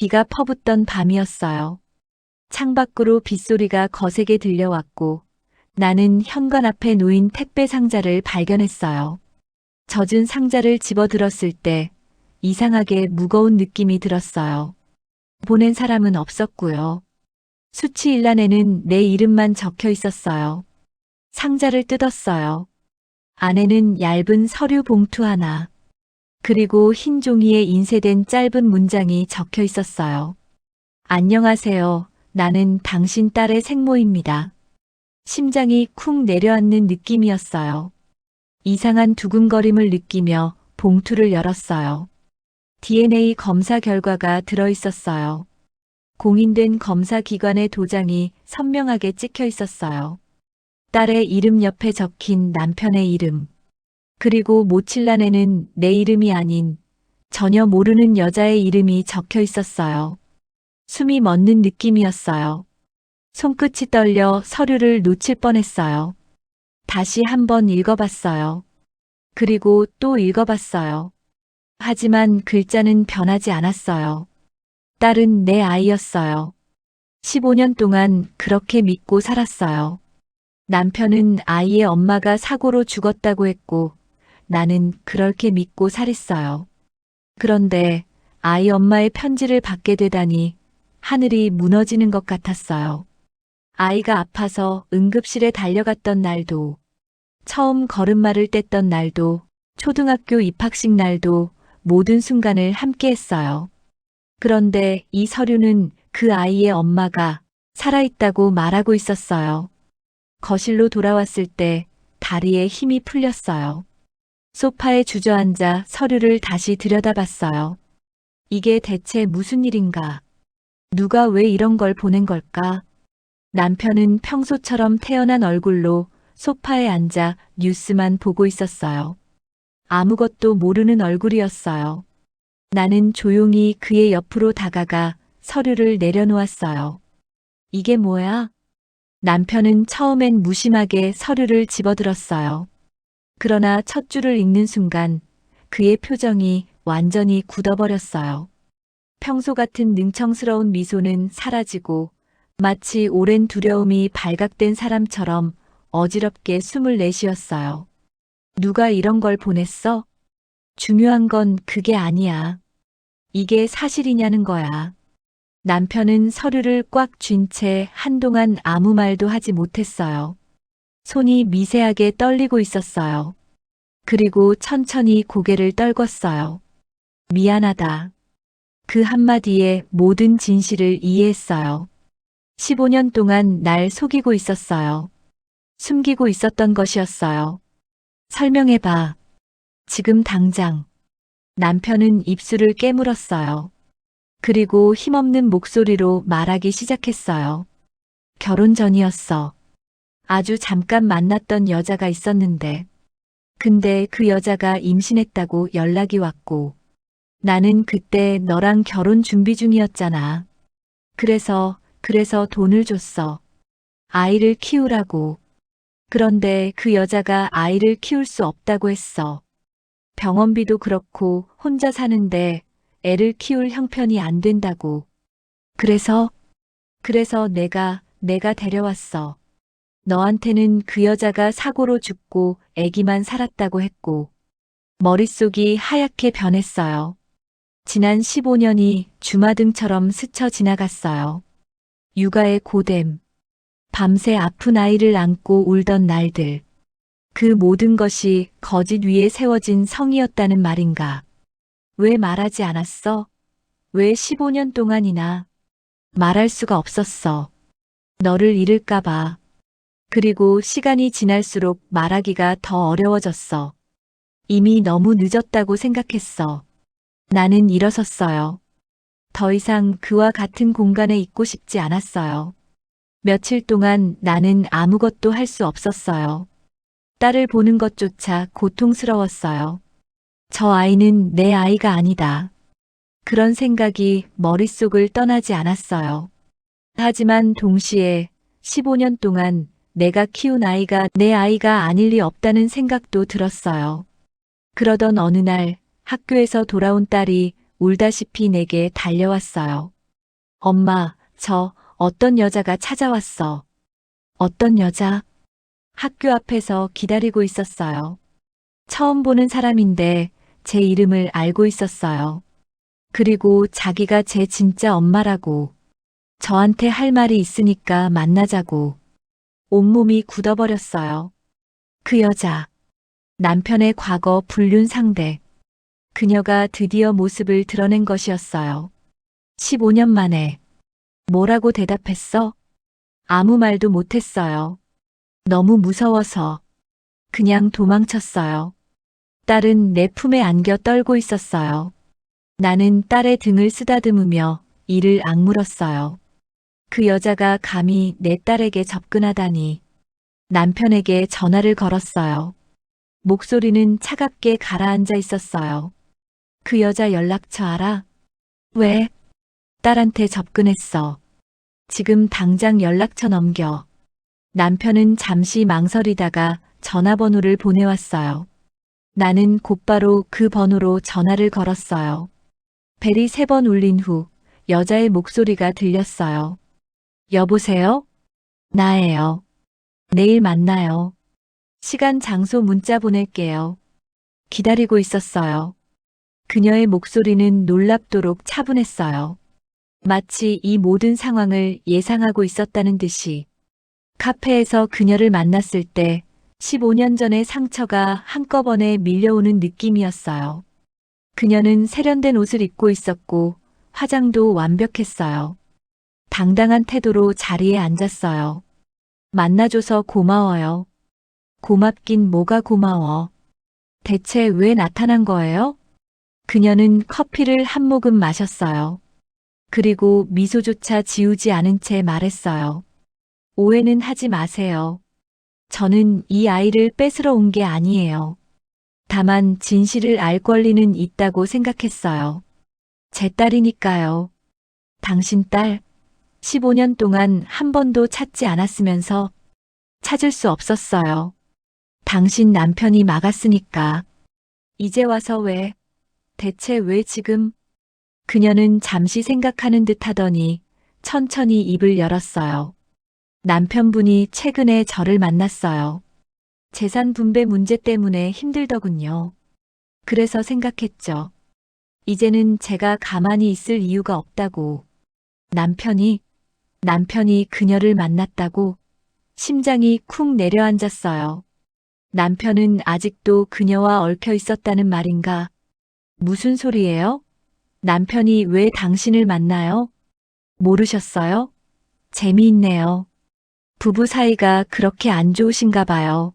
비가 퍼붓던 밤이었어요. 창밖으로 빗소리가 거세게 들려왔고 나는 현관 앞에 놓인 택배 상자를 발견했어요. 젖은 상자를 집어들었을 때 이상하게 무거운 느낌이 들었어요. 보낸 사람은 없었고요. 수치 일란에는 내 이름만 적혀 있었어요. 상자를 뜯었어요. 안에는 얇은 서류 봉투 하나, 그리고 흰 종이에 인쇄된 짧은 문장이 적혀 있었어요. 안녕하세요. 나는 당신 딸의 생모입니다. 심장이 쿵 내려앉는 느낌이었어요. 이상한 두근거림을 느끼며 봉투를 열었어요. DNA 검사 결과가 들어 있었어요. 공인된 검사 기관의 도장이 선명하게 찍혀 있었어요. 딸의 이름 옆에 적힌 남편의 이름. 그리고 모칠란에는 내 이름이 아닌 전혀 모르는 여자의 이름이 적혀 있었어요. 숨이 멎는 느낌이었어요. 손끝이 떨려 서류를 놓칠 뻔했어요. 다시 한번 읽어봤어요. 그리고 또 읽어봤어요. 하지만 글자는 변하지 않았어요. 딸은 내 아이였어요. 15년 동안 그렇게 믿고 살았어요. 남편은 아이의 엄마가 사고로 죽었다고 했고 나는 그렇게 믿고 살았어요. 그런데 아이 엄마의 편지를 받게 되다니 하늘이 무너지는 것 같았어요. 아이가 아파서 응급실에 달려갔던 날도, 처음 걸음마를 뗐던 날도, 초등학교 입학식 날도 모든 순간을 함께 했어요. 그런데 이 서류는 그 아이의 엄마가 살아있다고 말하고 있었어요. 거실로 돌아왔을 때 다리에 힘이 풀렸어요. 소파에 주저앉아 서류를 다시 들여다봤어요. 이게 대체 무슨 일인가? 누가 왜 이런 걸 보낸 걸까? 남편은 평소처럼 태연한 얼굴로 소파에 앉아 뉴스만 보고 있었어요. 아무것도 모르는 얼굴이었어요. 나는 조용히 그의 옆으로 다가가 서류를 내려놓았어요. 이게 뭐야? 남편은 처음엔 무심하게 서류를 집어들었어요. 그러나 첫 줄을 읽는 순간 그의 표정이 완전히 굳어버렸어요. 평소 같은 능청스러운 미소는 사라지고 마치 오랜 두려움이 발각된 사람처럼 어지럽게 숨을 내쉬었어요. 누가 이런 걸 보냈어? 중요한 건 그게 아니야. 이게 사실이냐는 거야. 남편은 서류를 꽉 쥔 채 한동안 아무 말도 하지 못했어요. 손이 미세하게 떨리고 있었어요. 그리고 천천히 고개를 떨궜어요. 미안하다. 그 한마디에 모든 진실을 이해했어요. 15년 동안 날 속이고 있었어요. 숨기고 있었던 것이었어요. 설명해봐. 지금 당장. 남편은 입술을 깨물었어요. 그리고 힘없는 목소리로 말하기 시작했어요. 결혼 전이었어. 아주 잠깐 만났던 여자가 있었는데. 근데 그 여자가 임신했다고 연락이 왔고. 나는 그때 너랑 결혼 준비 중이었잖아. 그래서 돈을 줬어. 아이를 키우라고. 그런데 그 여자가 아이를 키울 수 없다고 했어. 병원비도 그렇고 혼자 사는데 애를 키울 형편이 안 된다고. 그래서 내가 데려왔어. 너한테는 그 여자가 사고로 죽고 애기만 살았다고 했고. 머릿속이 하얗게 변했어요. 지난 15년이 주마등처럼 스쳐 지나갔어요. 육아의 고됨. 밤새 아픈 아이를 안고 울던 날들. 그 모든 것이 거짓 위에 세워진 성이었다는 말인가. 왜 말하지 않았어? 왜 15년 동안이나? 말할 수가 없었어. 너를 잃을까봐. 그리고 시간이 지날수록 말하기가 더 어려워졌어. 이미 너무 늦었다고 생각했어. 나는 일어섰어요. 더 이상 그와 같은 공간에 있고 싶지 않았어요. 며칠 동안 나는 아무것도 할 수 없었어요. 딸을 보는 것조차 고통스러웠어요. 저 아이는 내 아이가 아니다. 그런 생각이 머릿속을 떠나지 않았어요. 하지만 동시에 15년 동안 내가 키운 아이가 내 아이가 아닐 리 없다는 생각도 들었어요. 그러던 어느 날 학교에서 돌아온 딸이 울다시피 내게 달려왔어요. 엄마, 어떤 여자가 찾아왔어. 어떤 여자? 학교 앞에서 기다리고 있었어요. 처음 보는 사람인데 제 이름을 알고 있었어요. 그리고 자기가 제 진짜 엄마라고. 저한테 할 말이 있으니까 만나자고. 온몸이 굳어버렸어요. 그 여자. 남편의 과거 불륜 상대. 그녀가 드디어 모습을 드러낸 것이었어요. 15년 만에. 뭐라고 대답했어? 아무 말도 못했어요. 너무 무서워서. 그냥 도망쳤어요. 딸은 내 품에 안겨 떨고 있었어요. 나는 딸의 등을 쓰다듬으며 이를 악물었어요. 그 여자가 감히 내 딸에게 접근하다니. 남편에게 전화를 걸었어요. 목소리는 차갑게 가라앉아 있었어요. 그 여자 연락처 알아? 왜? 딸한테 접근했어. 지금 당장 연락처 넘겨. 남편은 잠시 망설이다가 전화번호를 보내왔어요. 나는 곧바로 그 번호로 전화를 걸었어요. 벨이 3번 울린 후 여자의 목소리가 들렸어요. 여보세요? 나예요. 내일 만나요. 시간, 장소 문자 보낼게요. 기다리고 있었어요. 그녀의 목소리는 놀랍도록 차분했어요. 마치 이 모든 상황을 예상하고 있었다는 듯이. 카페에서 그녀를 만났을 때 15년 전의 상처가 한꺼번에 밀려오는 느낌이었어요. 그녀는 세련된 옷을 입고 있었고 화장도 완벽했어요. 당당한 태도로 자리에 앉았어요. 만나줘서 고마워요. 고맙긴 뭐가 고마워. 대체 왜 나타난 거예요? 그녀는 커피를 한 모금 마셨어요. 그리고 미소조차 지우지 않은 채 말했어요. 오해는 하지 마세요. 저는 이 아이를 뺏으러 온 게 아니에요. 다만 진실을 알 권리는 있다고 생각했어요. 제 딸이니까요. 당신 딸, 15년 동안 한 번도 찾지 않았으면서 찾을 수 없었어요. 당신 남편이 막았으니까. 이제 와서 왜, 대체 왜 지금? 그녀는 잠시 생각하는 듯 하더니 천천히 입을 열었어요. 남편분이 최근에 저를 만났어요. 재산 분배 문제 때문에 힘들더군요. 그래서 생각했죠. 이제는 제가 가만히 있을 이유가 없다고. 남편이 그녀를 만났다고 심장이 쿵 내려앉았어요. 남편은 아직도 그녀와 얽혀 있었다는 말인가? 무슨 소리예요? 남편이 왜 당신을 만나요? 모르셨어요? 재미있네요. 부부 사이가 그렇게 안 좋으신가 봐요.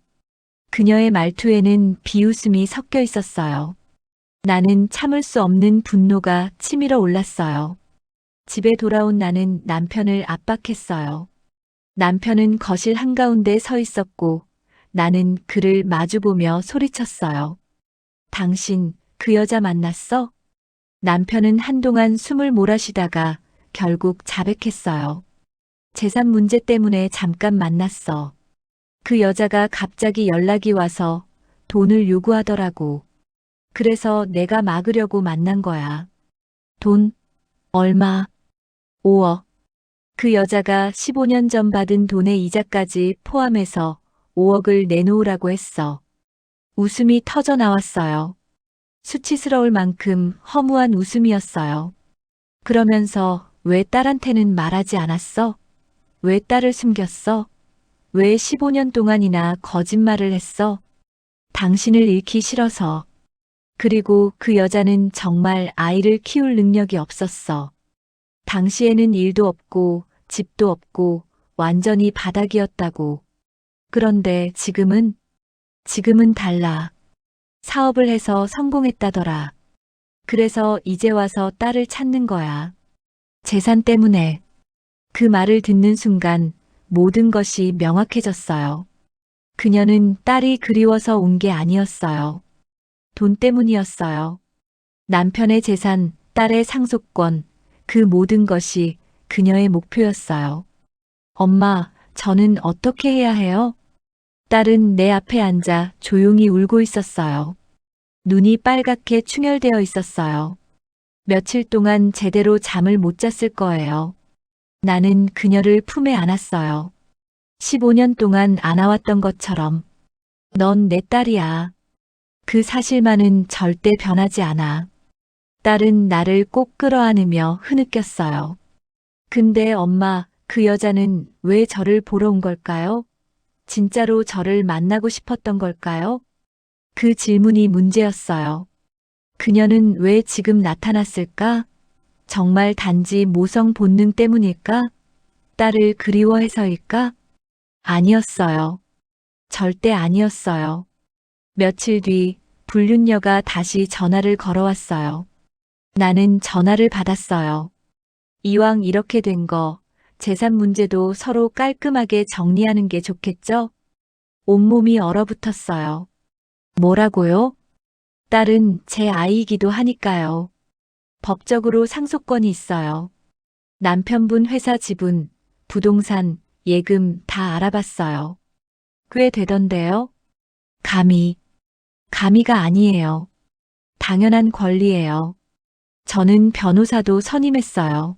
그녀의 말투에는 비웃음이 섞여 있었어요. 나는 참을 수 없는 분노가 치밀어 올랐어요. 집에 돌아온 나는 남편을 압박했어요. 남편은 거실 한가운데 서 있었고 나는 그를 마주보며 소리쳤어요. 당신 그 여자 만났어? 남편은 한동안 숨을 몰아쉬다가 결국 자백했어요. 재산 문제 때문에 잠깐 만났어. 그 여자가 갑자기 연락이 와서 돈을 요구하더라고. 그래서 내가 막으려고 만난 거야. 돈? 얼마? 5억. 그 여자가 15년 전 받은 돈의 이자까지 포함해서 5억을 내놓으라고 했어. 웃음이 터져 나왔어요. 수치스러울 만큼 허무한 웃음이었어요. 그러면서 왜 딸한테는 말하지 않았어? 왜 딸을 숨겼어? 왜 15년 동안이나 거짓말을 했어? 당신을 잃기 싫어서. 그리고 그 여자는 정말 아이를 키울 능력이 없었어. 당시에는 일도 없고 집도 없고 완전히 바닥이었다고. 그런데 지금은 달라. 사업을 해서 성공했다더라. 그래서 이제 와서 딸을 찾는 거야. 재산 때문에. 그 말을 듣는 순간 모든 것이 명확해졌어요. 그녀는 딸이 그리워서 온 게 아니었어요. 돈 때문이었어요. 남편의 재산, 딸의 상속권, 그 모든 것이 그녀의 목표였어요. 엄마, 저는 어떻게 해야 해요? 딸은 내 앞에 앉아 조용히 울고 있었어요. 눈이 빨갛게 충혈되어 있었어요. 며칠 동안 제대로 잠을 못 잤을 거예요. 나는 그녀를 품에 안았어요. 15년 동안 안아왔던 것처럼. 넌 내 딸이야. 그 사실만은 절대 변하지 않아. 딸은 나를 꼭 끌어안으며 흐느꼈어요. 근데 엄마, 그 여자는 왜 저를 보러 온 걸까요? 진짜로 저를 만나고 싶었던 걸까요? 그 질문이 문제였어요. 그녀는 왜 지금 나타났을까? 정말 단지 모성 본능 때문일까? 딸을 그리워해서일까? 아니었어요. 절대 아니었어요. 며칠 뒤 불륜녀가 다시 전화를 걸어왔어요. 나는 전화를 받았어요. 이왕 이렇게 된 거, 재산 문제도 서로 깔끔하게 정리하는 게 좋겠죠? 온몸이 얼어붙었어요. 뭐라고요? 딸은 제 아이이기도 하니까요. 법적으로 상속권이 있어요. 남편분 회사 지분, 부동산, 예금 다 알아봤어요. 꽤 되던데요? 감히, 감히가 아니에요. 당연한 권리예요. 저는 변호사도 선임했어요.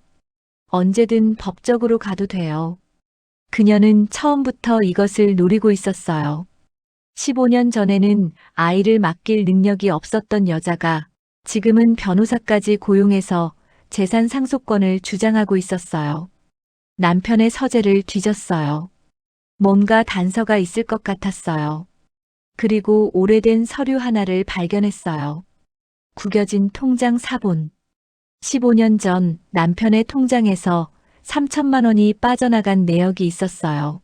언제든 법적으로 가도 돼요. 그녀는 처음부터 이것을 노리고 있었어요. 15년 전에는 아이를 맡길 능력이 없었던 여자가 지금은 변호사까지 고용해서 재산 상속권을 주장하고 있었어요. 남편의 서재를 뒤졌어요. 뭔가 단서가 있을 것 같았어요. 그리고 오래된 서류 하나를 발견했어요. 구겨진 통장 사본. 15년 전 남편의 통장에서 3천만 원이 빠져나간 내역이 있었어요.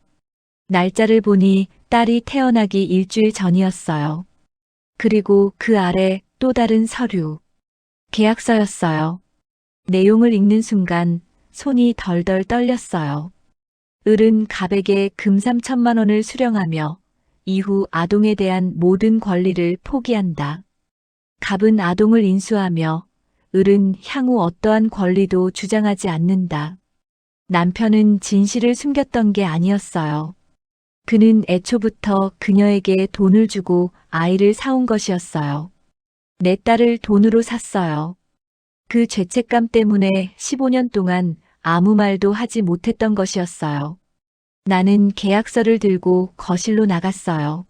날짜를 보니 딸이 태어나기 일주일 전이었어요. 그리고 그 아래 또 다른 서류. 계약서였어요. 내용을 읽는 순간 손이 덜덜 떨렸어요. 을은 갑에게 금 3천만 원을 수령하며 이후 아동에 대한 모든 권리를 포기한다. 갑은 아동을 인수하며 을은 향후 어떠한 권리도 주장하지 않는다. 남편은 진실을 숨겼던 게 아니었어요. 그는 애초부터 그녀에게 돈을 주고 아이를 사온 것이었어요. 내 딸을 돈으로 샀어요. 그 죄책감 때문에 15년 동안 아무 말도 하지 못했던 것이었어요. 나는 계약서를 들고 거실로 나갔어요.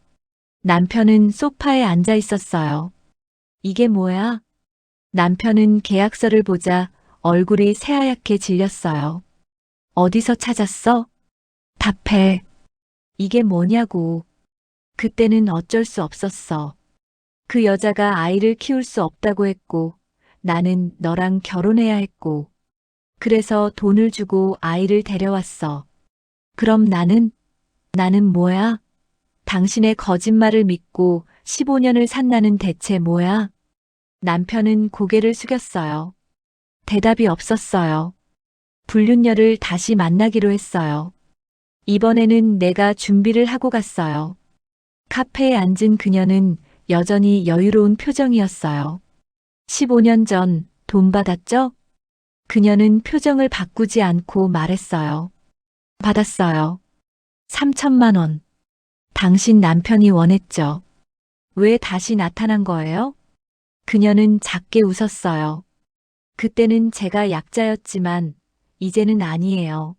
남편은 소파에 앉아 있었어요. 이게 뭐야? 남편은 계약서를 보자 얼굴이 새하얗게 질렸어요. 어디서 찾았어? 답해. 이게 뭐냐고. 그때는 어쩔 수 없었어. 그 여자가 아이를 키울 수 없다고 했고, 나는 너랑 결혼해야 했고, 그래서 돈을 주고 아이를 데려왔어. 그럼 나는 뭐야? 당신의 거짓말을 믿고 15년을 산 나는 대체 뭐야? 남편은 고개를 숙였어요. 대답이 없었어요. 불륜녀를 다시 만나기로 했어요. 이번에는 내가 준비를 하고 갔어요. 카페에 앉은 그녀는 여전히 여유로운 표정이었어요. 15년 전 돈 받았죠? 그녀는 표정을 바꾸지 않고 말했어요. 받았어요. 3천만 원. 당신 남편이 원했죠. 왜 다시 나타난 거예요? 그녀는 작게 웃었어요. 그때는 제가 약자였지만 이제는 아니에요.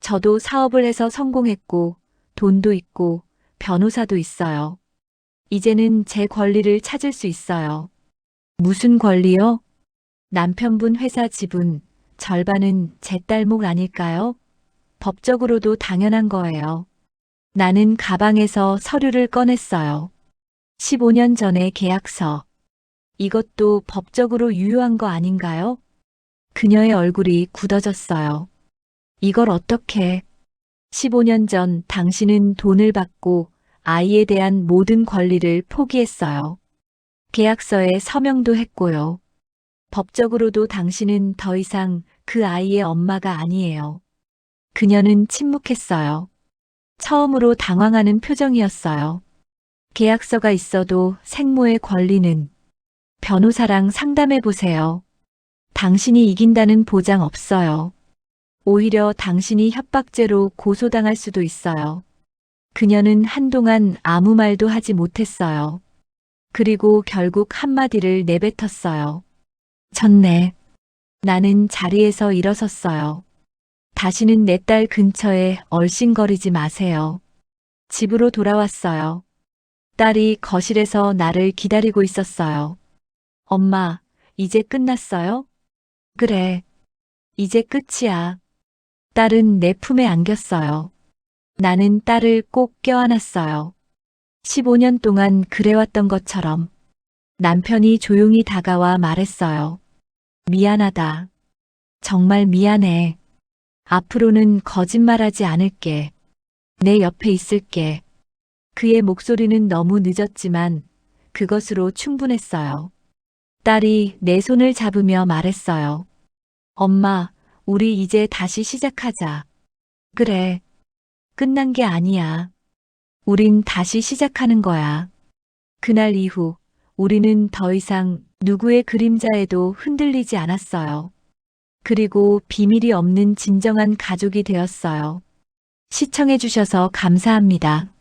저도 사업을 해서 성공했고 돈도 있고 변호사도 있어요. 이제는 제 권리를 찾을 수 있어요. 무슨 권리요? 남편분 회사 지분 절반은 제 딸 목 아닐까요? 법적으로도 당연한 거예요. 나는 가방에서 서류를 꺼냈어요. 15년 전의 계약서. 이것도 법적으로 유효한 거 아닌가요? 그녀의 얼굴이 굳어졌어요. 이걸 어떻게? 15년 전 당신은 돈을 받고 아이에 대한 모든 권리를 포기했어요. 계약서에 서명도 했고요. 법적으로도 당신은 더 이상 그 아이의 엄마가 아니에요. 그녀는 침묵했어요. 처음으로 당황하는 표정이었어요. 계약서가 있어도 생모의 권리는 변호사랑 상담해 보세요. 당신이 이긴다는 보장 없어요. 오히려 당신이 협박죄로 고소당할 수도 있어요. 그녀는 한동안 아무 말도 하지 못했어요. 그리고 결국 한마디를 내뱉었어요. 졌네. 나는 자리에서 일어섰어요. 다시는 내 딸 근처에 얼씬거리지 마세요. 집으로 돌아왔어요. 딸이 거실에서 나를 기다리고 있었어요. 엄마, 이제 끝났어요? 그래, 이제 끝이야. 딸은 내 품에 안겼어요. 나는 딸을 꼭 껴안았어요. 15년 동안 그래왔던 것처럼 남편이 조용히 다가와 말했어요. 미안하다. 정말 미안해. 앞으로는 거짓말하지 않을게. 내 옆에 있을게. 그의 목소리는 너무 늦었지만 그것으로 충분했어요. 딸이 내 손을 잡으며 말했어요. 엄마, 우리 이제 다시 시작하자. 그래, 끝난 게 아니야. 우린 다시 시작하는 거야. 그날 이후 우리는 더 이상 누구의 그림자에도 흔들리지 않았어요. 그리고 비밀이 없는 진정한 가족이 되었어요. 시청해주셔서 감사합니다.